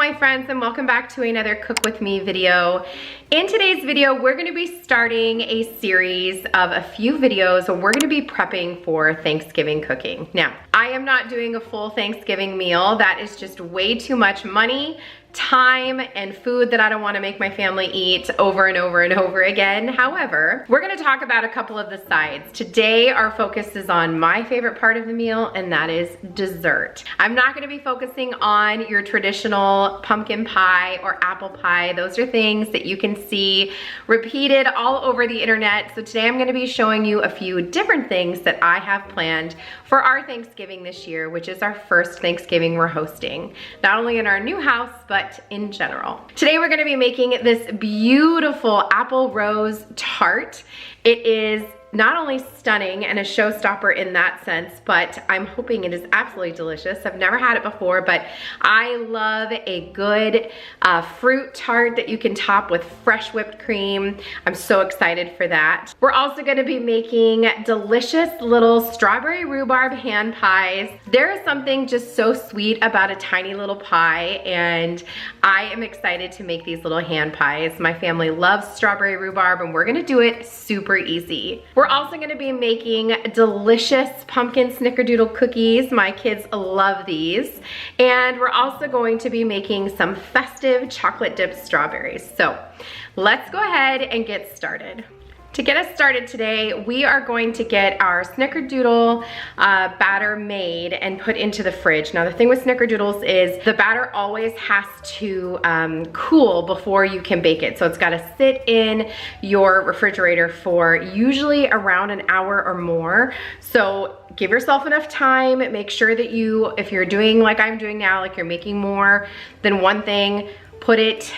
my friends, and welcome back to another Cook With Me video. In today's video, we're gonna be starting a series of a few videos where we're gonna be prepping for Thanksgiving cooking. Now, I am not doing a full Thanksgiving meal. That is just way too much money, time, and food that I don't want to make my family eat over and over and over again. However, we're going to talk about a couple of the sides. Today, our focus is on my favorite part of the meal, and that is dessert. I'm not going to be focusing on your traditional pumpkin pie or apple pie. Those are things that you can see repeated all over the internet. So today I'm going to be showing you a few different things that I have planned for our Thanksgiving this year, which is our first Thanksgiving we're hosting, not only in our new house, but in general. Today we're gonna be making this beautiful apple rose tart. It is not only stunning and a showstopper in that sense, but I'm hoping it is absolutely delicious. I've never had it before, but I love a good fruit tart that you can top with fresh whipped cream. I'm so excited for that. We're also gonna be making delicious little strawberry-rhubarb hand pies. There is something just so sweet about a tiny little pie, and I am excited to make these little hand pies. My family loves strawberry-rhubarb, and we're gonna do it super easy. We're also gonna be making delicious pumpkin snickerdoodle cookies. My kids love these. And we're also going to be making some festive chocolate dipped strawberries. So let's go ahead and get started. To get us started today, we are going to get our snickerdoodle batter made and put into the fridge. Now, the thing with snickerdoodles is the batter always has to cool before you can bake it. So it's gotta sit in your refrigerator for usually around an hour or more. So give yourself enough time. Make sure that if you're doing like I'm doing now, like you're making more than one thing, put it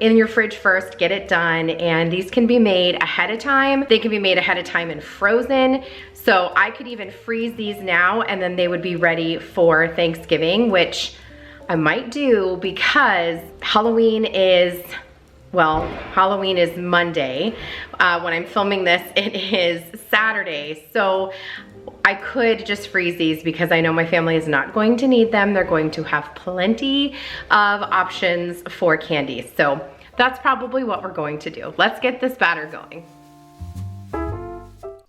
in your fridge first, get it done, and these can be made ahead of time. They can be made ahead of time and frozen. So I could even freeze these now and then they would be ready for Thanksgiving, which I might do because Halloween is Monday. When I'm filming this, it is Saturday. So I could just freeze these because I know my family is not going to need them. They're going to have plenty of options for candy. So that's probably what we're going to do. Let's get this batter going.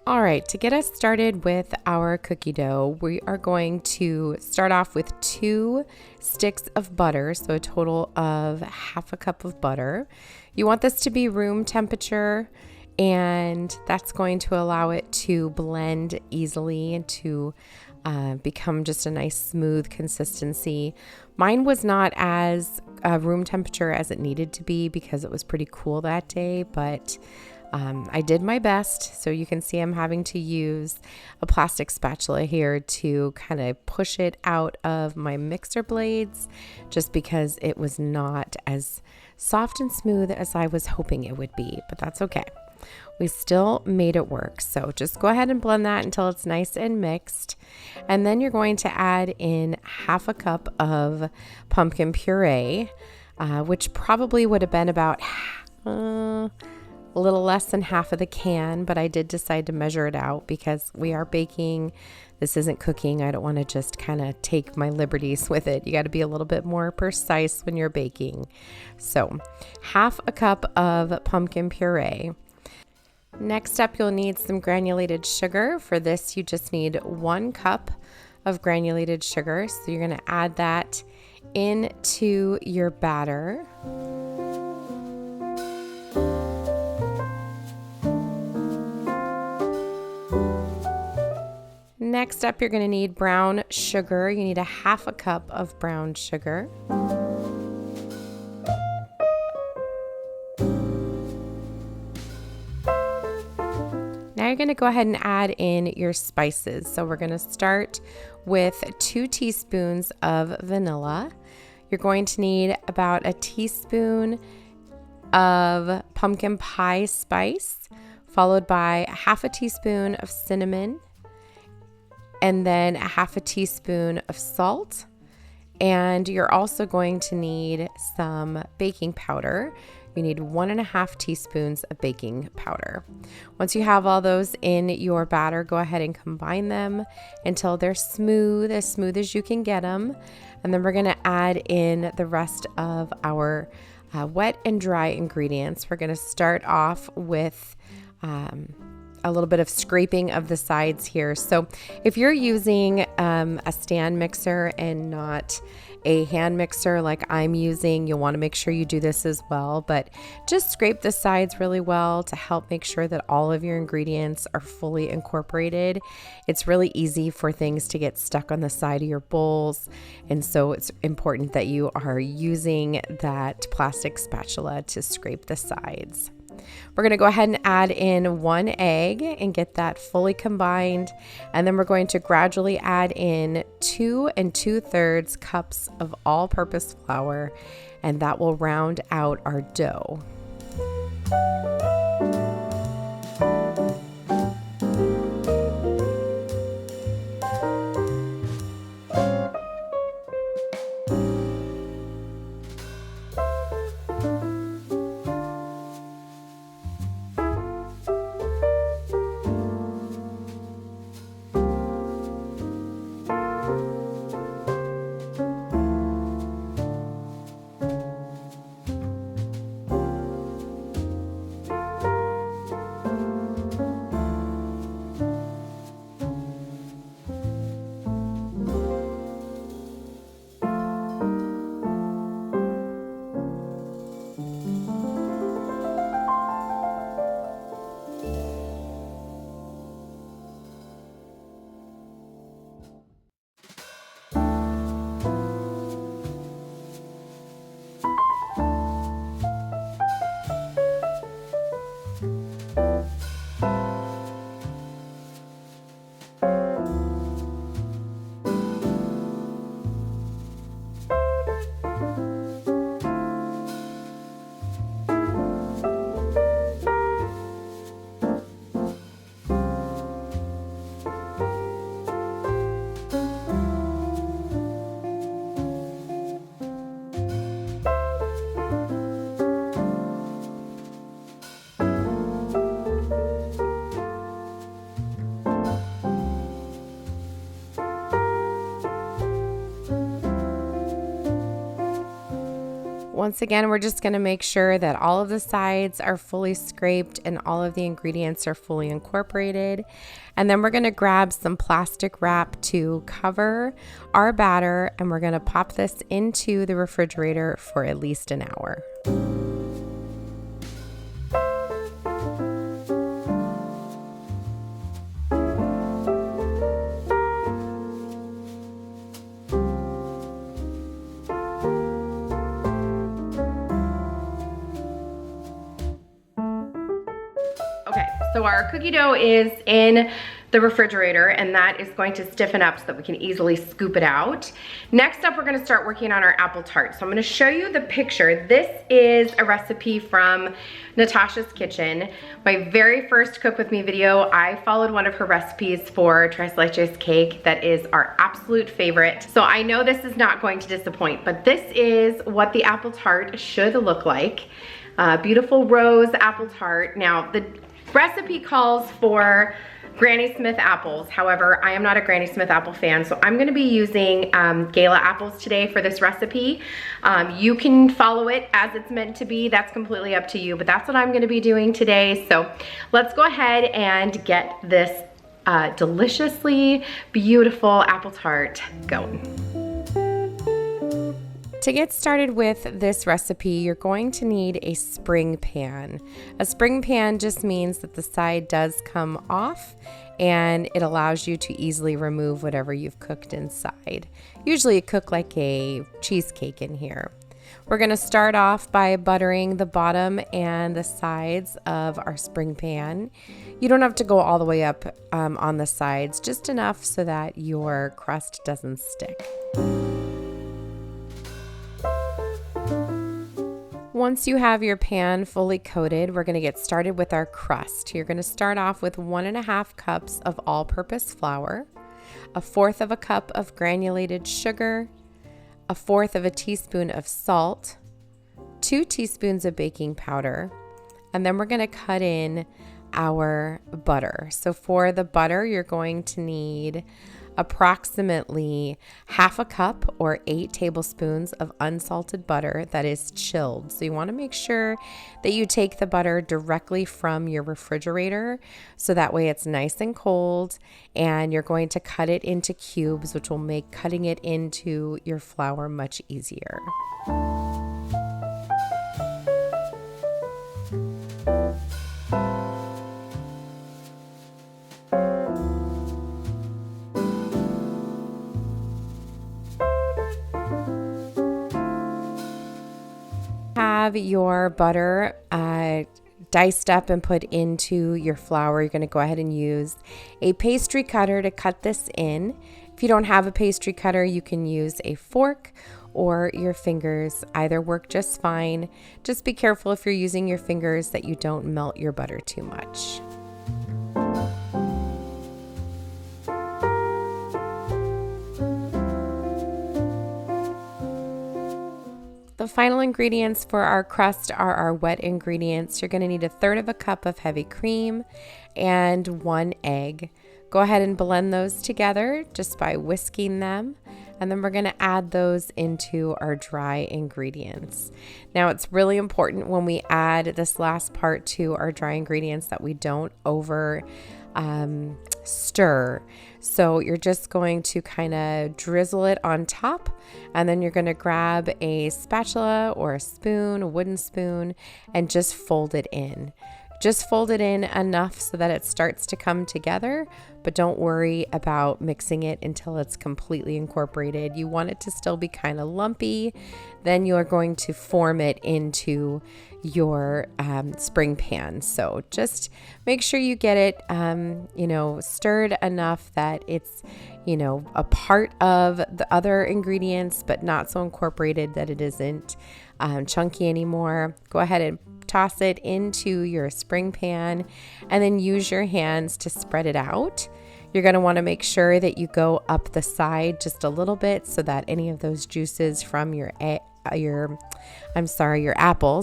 All right, to get us started with our cookie dough, we are going to start off with 2 sticks of butter, so a total of half a cup of butter. You want this to be room temperature, and that's going to allow it to blend easily and to become just a nice smooth consistency. Mine was not as room temperature as it needed to be because it was pretty cool that day, but I did my best. So you can see I'm having to use a plastic spatula here to kind of push it out of my mixer blades just because it was not as soft and smooth as I was hoping it would be, but that's okay. We still made it work. So just go ahead and blend that until it's nice and mixed. And then you're going to add in half a cup of pumpkin puree, which probably would have been about a little less than half of the can, but I did decide to measure it out because we are baking. This isn't cooking. I don't want to just kind of take my liberties with it. You got to be a little bit more precise when you're baking. So half a cup of pumpkin puree. Next up, you'll need some granulated sugar. For this, you just need 1 cup of granulated sugar. So you're going to add that into your batter. Next up, you're going to need brown sugar. You need a half a cup of brown sugar. Now you're going to go ahead and add in your spices. So we're going to start with 2 teaspoons of vanilla. You're going to need about a teaspoon of pumpkin pie spice, followed by a half a teaspoon of cinnamon, and then a half a teaspoon of salt. And you're also going to need some baking powder. you need 1.5 teaspoons of baking powder. Once you have all those in your batter, go ahead and combine them until they're smooth as you can get them. And then we're going to add in the rest of our wet and dry ingredients. We're going to start off with a little bit of scraping of the sides here. So if you're using a stand mixer and not a hand mixer like I'm using, you'll want to make sure you do this as well, but just scrape the sides really well to help make sure that all of your ingredients are fully incorporated. It's really easy for things to get stuck on the side of your bowls, and so it's important that you are using that plastic spatula to scrape the sides. We're going to go ahead and add in 1 egg and get that fully combined. And then we're going to gradually add in 2 2/3 cups of all-purpose flour, and that will round out our dough. Once again, we're just going to make sure that all of the sides are fully scraped and all of the ingredients are fully incorporated. And then we're going to grab some plastic wrap to cover our batter, and we're going to pop this into the refrigerator for at least an hour. So our cookie dough is in the refrigerator, and that is going to stiffen up so that we can easily scoop it out. Next up, we're gonna start working on our apple tart. So I'm gonna show you the picture. This is a recipe from Natasha's Kitchen. My very first Cook With Me video, I followed one of her recipes for tres leches cake that is our absolute favorite. So I know this is not going to disappoint, but this is what the apple tart should look like. Beautiful rose apple tart. Now, the recipe calls for Granny Smith apples. However, I am not a Granny Smith apple fan, so I'm gonna be using Gala apples today for this recipe. You can follow it as it's meant to be. That's completely up to you, but that's what I'm gonna be doing today. So let's go ahead and get this deliciously beautiful apple tart going. To get started with this recipe, you're going to need a spring pan. A spring pan just means that the side does come off and it allows you to easily remove whatever you've cooked inside. Usually you cook like a cheesecake in here. We're going to start off by buttering the bottom and the sides of our spring pan. You don't have to go all the way up on the sides, just enough so that your crust doesn't stick. Once you have your pan fully coated, we're going to get started with our crust. You're going to start off with 1.5 cups of all-purpose flour, 1/4 cup of granulated sugar, 1/4 teaspoon of salt, 2 teaspoons of baking powder, and then we're going to cut in our butter. So for the butter, you're going to need approximately half a cup or 8 tablespoons of unsalted butter that is chilled. So you want to make sure that you take the butter directly from your refrigerator, so that way it's nice and cold, and you're going to cut it into cubes, which will make cutting it into your flour much easier. Have your butter diced up and put into your flour. You're going to go ahead and use a pastry cutter to cut this in. If you don't have a pastry cutter, you can use a fork or your fingers. Either work just fine. Just be careful if you're using your fingers that you don't melt your butter too much. The final ingredients for our crust are our wet ingredients. You're going to need 1/3 cup of heavy cream and 1 egg. Go ahead and blend those together just by whisking them. And then we're going to add those into our dry ingredients. Now, it's really important when we add this last part to our dry ingredients that we don't over stir. So you're just going to kind of drizzle it on top, and then you're going to grab a spatula or a spoon, a wooden spoon, and just fold it in. Just fold it in enough so that it starts to come together, but don't worry about mixing it until it's completely incorporated. You want it to still be kind of lumpy. Then you're going to form it into your spring pan. So just make sure you get it, stirred enough that it's, a part of the other ingredients, but not so incorporated that it isn't chunky anymore. Go ahead and toss it into your spring pan and then use your hands to spread it out. You're going to want to make sure that you go up the side just a little bit so that any of those juices from your apples,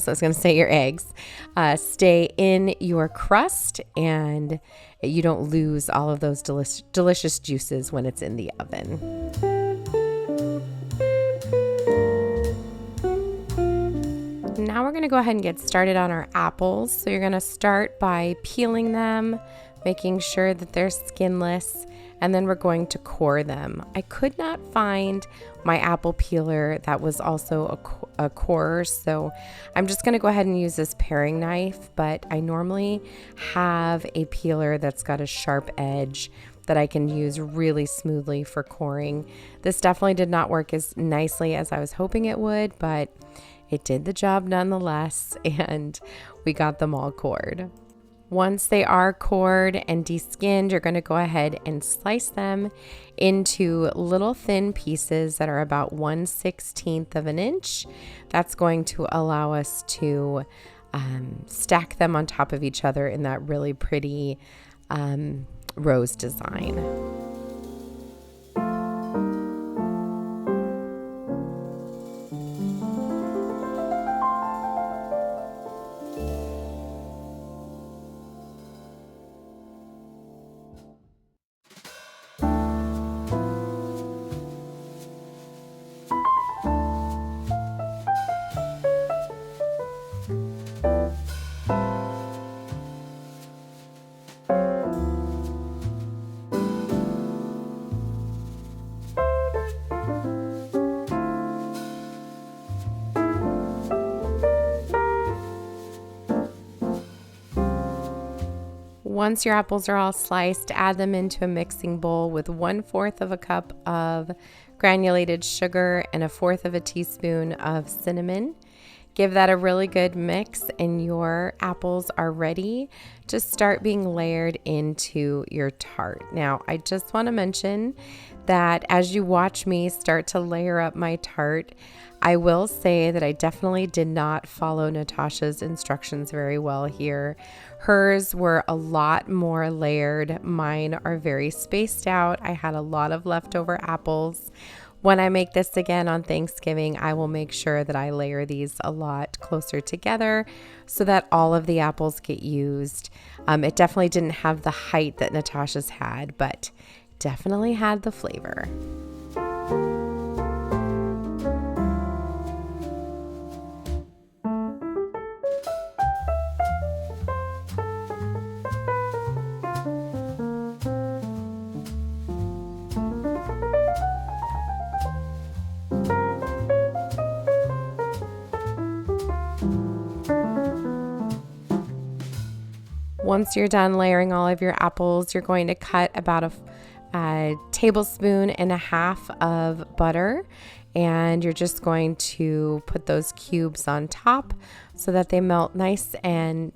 I was going to say your eggs, stay in your crust and you don't lose all of those delicious juices when it's in the oven. Now we're going to go ahead and get started on our apples. So you're going to start by peeling them, making sure that they're skinless, and then we're going to core them. I could not find my apple peeler that was also a corer, so I'm just going to go ahead and use this paring knife, but I normally have a peeler that's got a sharp edge that I can use really smoothly for coring. This definitely did not work as nicely as I was hoping it would, but it did the job nonetheless, and we got them all cored. Once they are cored and deskinned, you're going to go ahead and slice them into little thin pieces that are about 1/16 of an inch. That's going to allow us to stack them on top of each other in that really pretty rose design. Once your apples are all sliced, add them into a mixing bowl with 1/4 of a cup of granulated sugar and 1/4 of a teaspoon of cinnamon. Give that a really good mix and your apples are ready to start being layered into your tart. Now, I just want to mention that as you watch me start to layer up my tart, I will say that I definitely did not follow Natasha's instructions very well here. Hers were a lot more layered. Mine are very spaced out. I had a lot of leftover apples. When I make this again on Thanksgiving, I will make sure that I layer these a lot closer together so that all of the apples get used. It definitely didn't have the height that Natasha's had, but definitely had the flavor. Once you're done layering all of your apples, you're going to cut about a tablespoon and a half of butter, and you're just going to put those cubes on top so that they melt nice and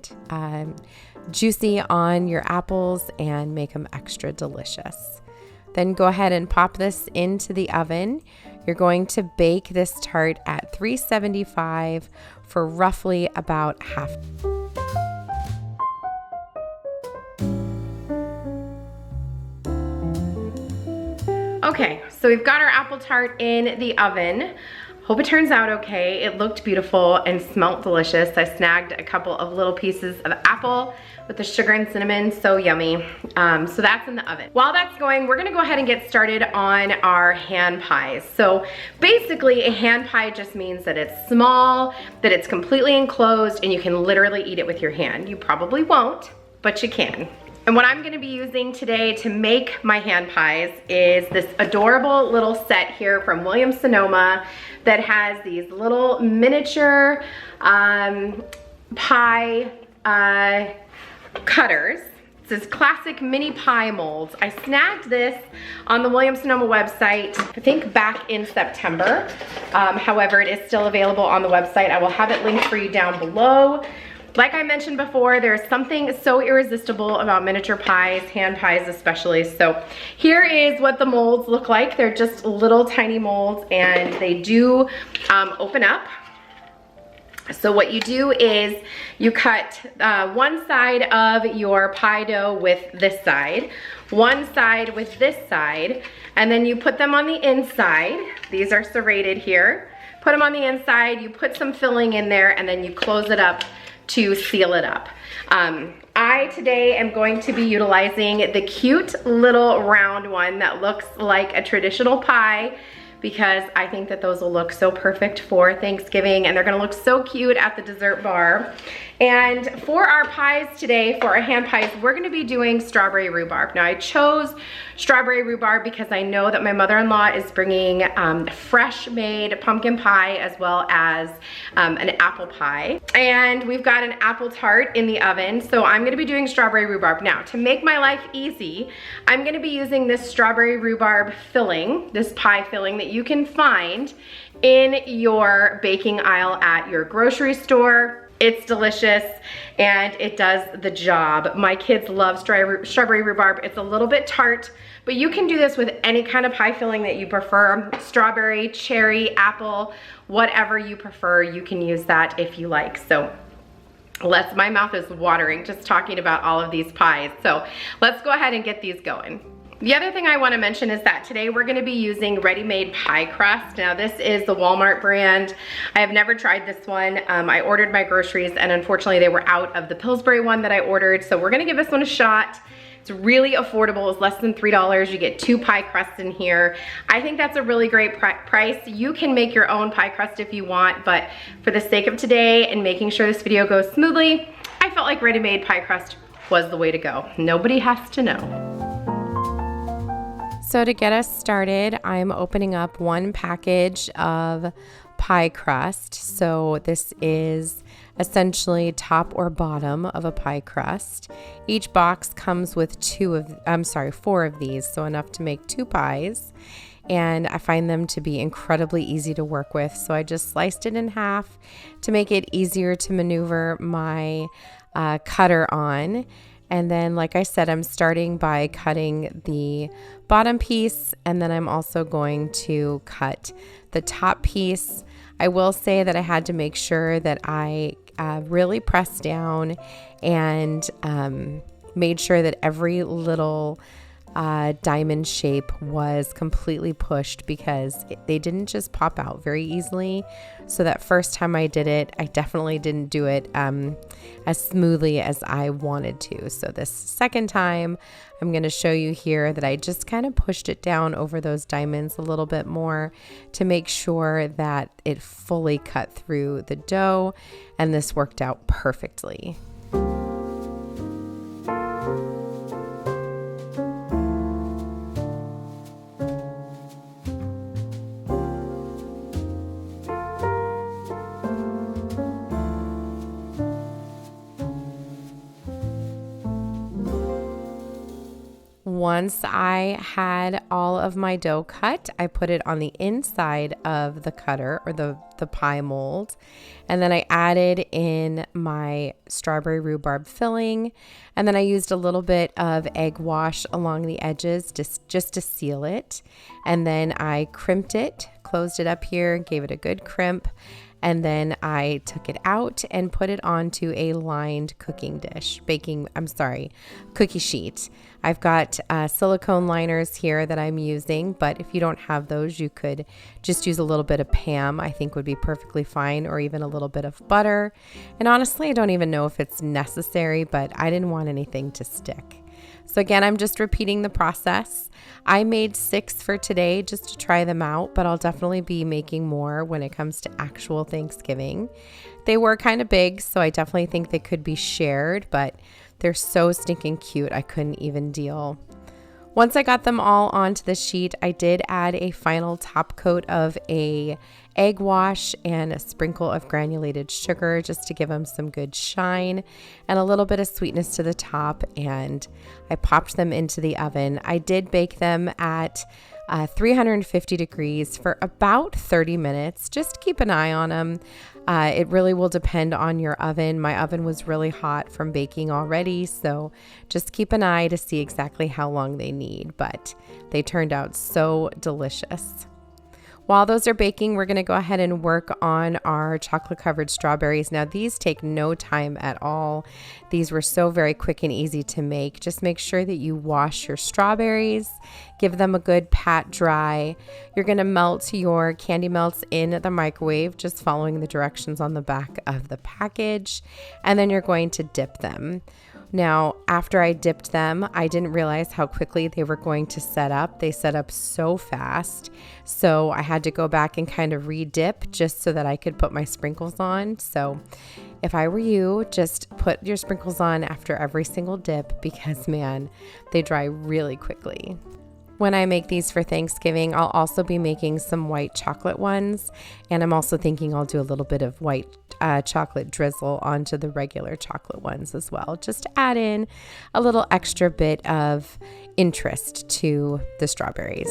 juicy on your apples and make them extra delicious. Then go ahead and pop this into the oven. You're going to bake this tart at 375 for roughly about half. Okay, so we've got our apple tart in the oven. Hope it turns out okay. It looked beautiful and smelled delicious. I snagged a couple of little pieces of apple with the sugar and cinnamon, so yummy. So that's in the oven. While that's going, we're gonna go ahead and get started on our hand pies. So basically a hand pie just means that it's small, that it's completely enclosed, and you can literally eat it with your hand. You probably won't, but you can. And what I'm gonna be using today to make my hand pies is this adorable little set here from WILLIAMS-SONOMA that has these little miniature pie cutters. It's this classic mini pie molds. I snagged this on the WILLIAMS-SONOMA website, I think back in September. However, it is still available on the website. I will have it linked for you down below. Like I mentioned before, there's something so irresistible about miniature pies, hand pies especially. So here is what the molds look like. They're just little tiny molds, and they do open up. So what you do is you cut one side of your pie dough with this side, one side with this side, and then you put them on the inside. These are serrated here. Put them on the inside, you put some filling in there, and then you close it up to seal it up. I today am going to be utilizing the cute little round one that looks like a traditional pie, because I think that those will look so perfect for Thanksgiving, and they're gonna look so cute at the dessert bar. And for our pies today, for our hand pies, we're gonna be doing strawberry rhubarb. Now I chose strawberry rhubarb because I know that my mother-in-law is bringing fresh made pumpkin pie as well as an apple pie. And we've got an apple tart in the oven, so I'm gonna be doing strawberry rhubarb. Now, to make my life easy, I'm gonna be using this strawberry rhubarb filling, this pie filling that you can find in your baking aisle at your grocery store. It's delicious and it does the job. My kids love strawberry rhubarb. It's a little bit tart, but you can do this with any kind of pie filling that you prefer. Strawberry, cherry, apple, whatever you prefer, you can use that if you like. So my mouth is watering just talking about all of these pies. So let's go ahead and get these going. The other thing I want to mention is that today we're going to be using ready-made pie crust. Now this is the Walmart brand. I have never tried this one. I ordered my groceries and unfortunately they were out of the Pillsbury one that I ordered. So we're going to give this one a shot. It's really affordable. It's less than $3. You get 2 pie crusts in here. I think that's a really great price. You can make your own pie crust if you want, but for the sake of today and making sure this video goes smoothly, I felt like ready-made pie crust was the way to go. Nobody has to know. So to get us started, I'm opening up one package of pie crust. So this is essentially top or bottom of a pie crust. Each box comes with 4 of these, so enough to make 2 pies. And I find them to be incredibly easy to work with. So I just sliced it in half to make it easier to maneuver my cutter on. And then, like I said, I'm starting by cutting the bottom piece, and then I'm also going to cut the top piece. I will say that I had to make sure that I really pressed down and made sure that every little diamond shape was completely pushed because they didn't just pop out very easily. So that first time I did it, I definitely didn't do it as smoothly as I wanted to. So this second time, I'm going to show you here that I just kind of pushed it down over those diamonds a little bit more to make sure that it fully cut through the dough, and this worked out perfectly. Once I had all of my dough cut, I put it on the inside of the cutter or the pie mold. And then I added in my strawberry rhubarb filling. And then I used a little bit of egg wash along the edges just to seal it. And then I crimped it, closed it up here, gave it a good crimp. And then I took it out and put it onto a lined cookie sheet. I've got silicone liners here that I'm using, but if you don't have those, you could just use a little bit of Pam, I think would be perfectly fine, or even a little bit of butter. And honestly, I don't even know if it's necessary, but I didn't want anything to stick. So again, I'm just repeating the process. I made 6 for today just to try them out, but I'll definitely be making more when it comes to actual Thanksgiving. They were kind of big, so I definitely think they could be shared, but they're so stinking cute, I couldn't even deal. Once I got them all onto the sheet, I did add a final top coat of a egg wash and a sprinkle of granulated sugar just to give them some good shine and a little bit of sweetness to the top, and I popped them into the oven. I did bake them at 350 degrees for about 30 minutes. Just keep an eye on them. It really will depend on your oven. My oven was really hot from baking already, so just keep an eye to see exactly how long they need, but they turned out so delicious. While those are baking, we're going to go ahead and work on our chocolate covered strawberries. Now these take no time at all. These were so very quick and easy to make. Just make sure that you wash your strawberries, give them a good pat dry. You're going to melt your candy melts in the microwave, just following the directions on the back of the package, and then you're going to dip them. Now, after I dipped them, I didn't realize how quickly they were going to set up. They set up so fast. So I had to go back and kind of re-dip just so that I could put my sprinkles on. So if I were you, just put your sprinkles on after every single dip because, man, they dry really quickly. When I make these for Thanksgiving, I'll also be making some white chocolate ones, and I'm also thinking I'll do a little bit of white chocolate drizzle onto the regular chocolate ones as well, just to add in a little extra bit of interest to the strawberries.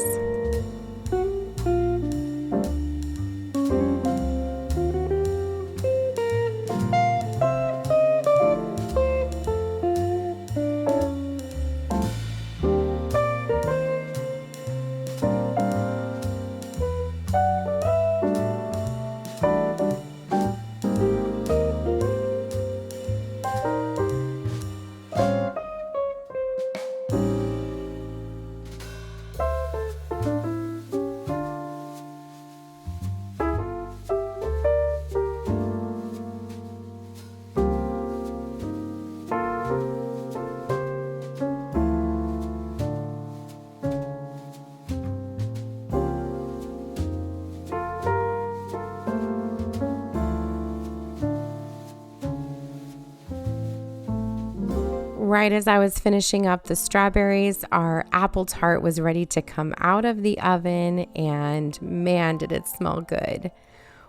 Right as I was finishing up the strawberries, our apple tart was ready to come out of the oven, and man, did it smell good.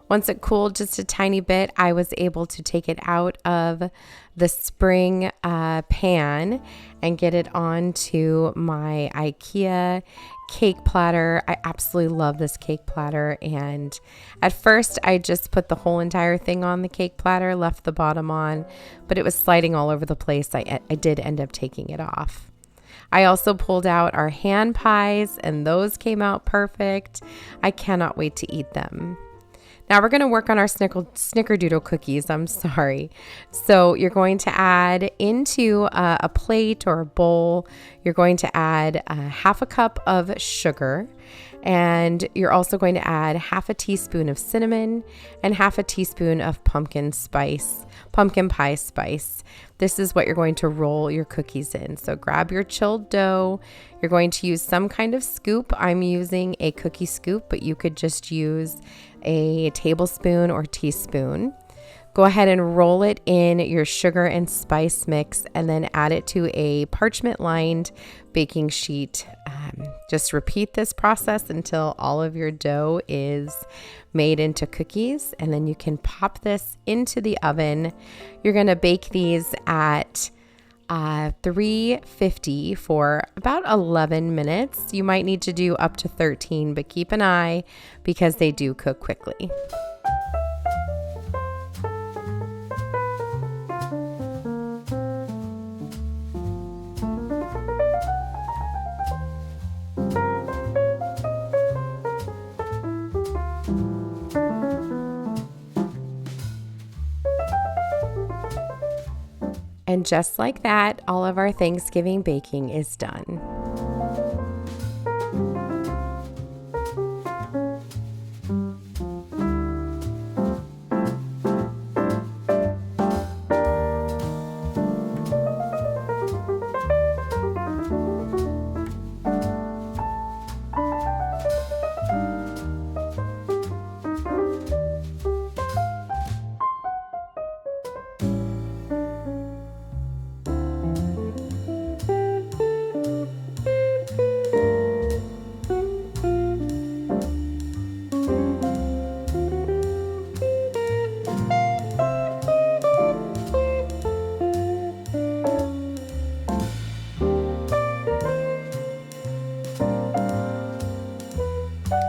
Once it cooled just a tiny bit, I was able to take it out of the spring pan and get it onto my IKEA cake platter. I absolutely love this cake platter, and at first I just put the whole entire thing on the cake platter, left the bottom on, but it was sliding all over the place. I did end up taking it off. I also pulled out our hand pies, and those came out perfect. I cannot wait to eat them. Now we're going to work on our snickerdoodle cookies. I'm sorry. So you're going to add into a plate or a bowl, you're going to add half a cup of sugar, and you're also going to add half a teaspoon of cinnamon and half a teaspoon of pumpkin pie spice. This is what you're going to roll your cookies in. So grab your chilled dough. You're going to use some kind of scoop. I'm using a cookie scoop, but you could just use a tablespoon or teaspoon. Go ahead and roll it in your sugar and spice mix and then add it to a parchment-lined baking sheet. Just repeat this process until all of your dough is made into cookies, and then you can pop this into the oven. You're going to bake these at 350 for about 11 minutes. You might need to do up to 13, but keep an eye because they do cook quickly. And just like that, all of our Thanksgiving baking is done.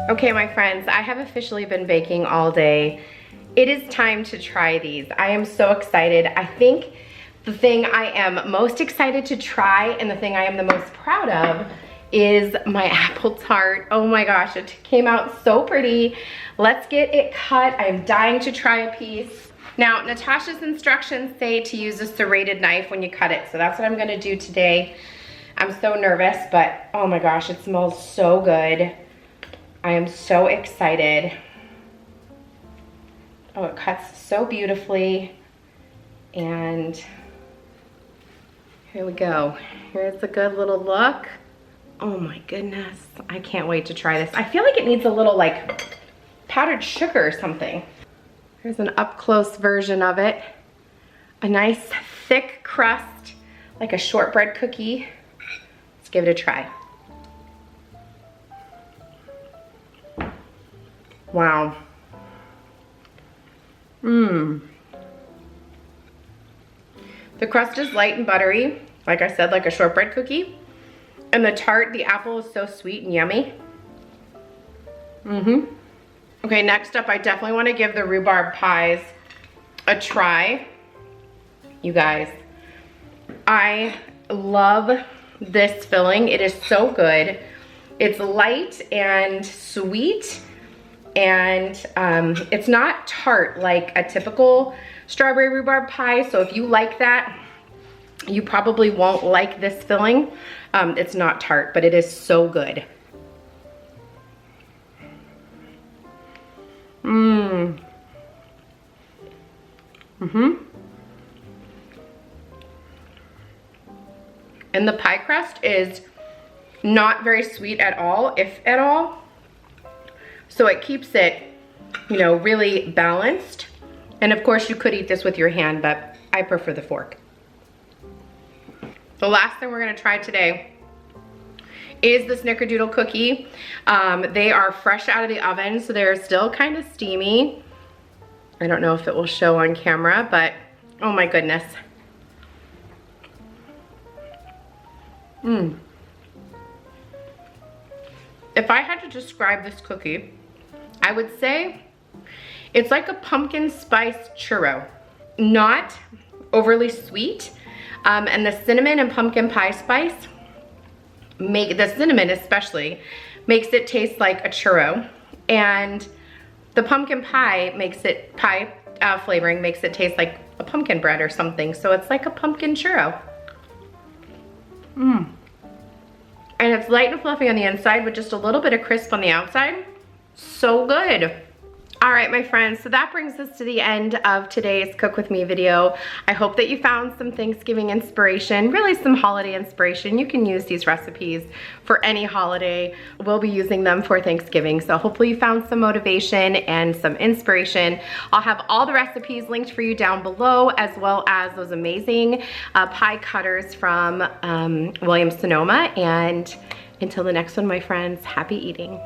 Okay, my friends, I have officially been baking all day. It is time to try these. I am so excited. I think the thing I am most excited to try and the thing I am the most proud of is my apple tart. Oh my gosh, it came out so pretty. Let's get it cut. I'm dying to try a piece. Now, Natasha's instructions say to use a serrated knife when you cut it, so that's what I'm gonna do today. I'm so nervous, but oh my gosh, it smells so good. I am so excited. Oh, it cuts so beautifully. And here we go. Here's a good little look. Oh my goodness. I can't wait to try this. I feel like it needs a little like powdered sugar or something. Here's an up close version of it. A nice thick crust, like a shortbread cookie. Let's give it a try. Wow. The crust is light and buttery, like I said, like a shortbread cookie. And the tart, the apple is so sweet and yummy. Okay, next up, I definitely want to give the rhubarb pies a try. You guys, I love this filling. It is so good. It's light and sweet. And it's not tart like a typical strawberry rhubarb pie, so if you like that, you probably won't like this filling. It's not tart, but it is so good. And the pie crust is not very sweet at all, if at all. So it keeps it, you know, really balanced. And of course you could eat this with your hand, but I prefer the fork. The last thing we're gonna try today is the snickerdoodle cookie. They are fresh out of the oven, so they're still kind of steamy. I don't know if it will show on camera, but oh my goodness. If I had to describe this cookie, I would say it's like a pumpkin spice churro. Not overly sweet, and the cinnamon and pumpkin pie spice, the cinnamon especially, makes it taste like a churro. And The pumpkin pie makes it, flavoring makes it taste like a pumpkin bread or something. So it's like a pumpkin churro. And it's light and fluffy on the inside with just a little bit of crisp on the outside. So good. All right, my friends, so that brings us to the end of today's Cook With Me video. I hope that you found some Thanksgiving inspiration, really some holiday inspiration. You can use these recipes for any holiday. We'll be using them for Thanksgiving, so hopefully you found some motivation and some inspiration. I'll have all the recipes linked for you down below, as well as those amazing pie cutters from Williams-Sonoma. And until the next one, my friends, happy eating.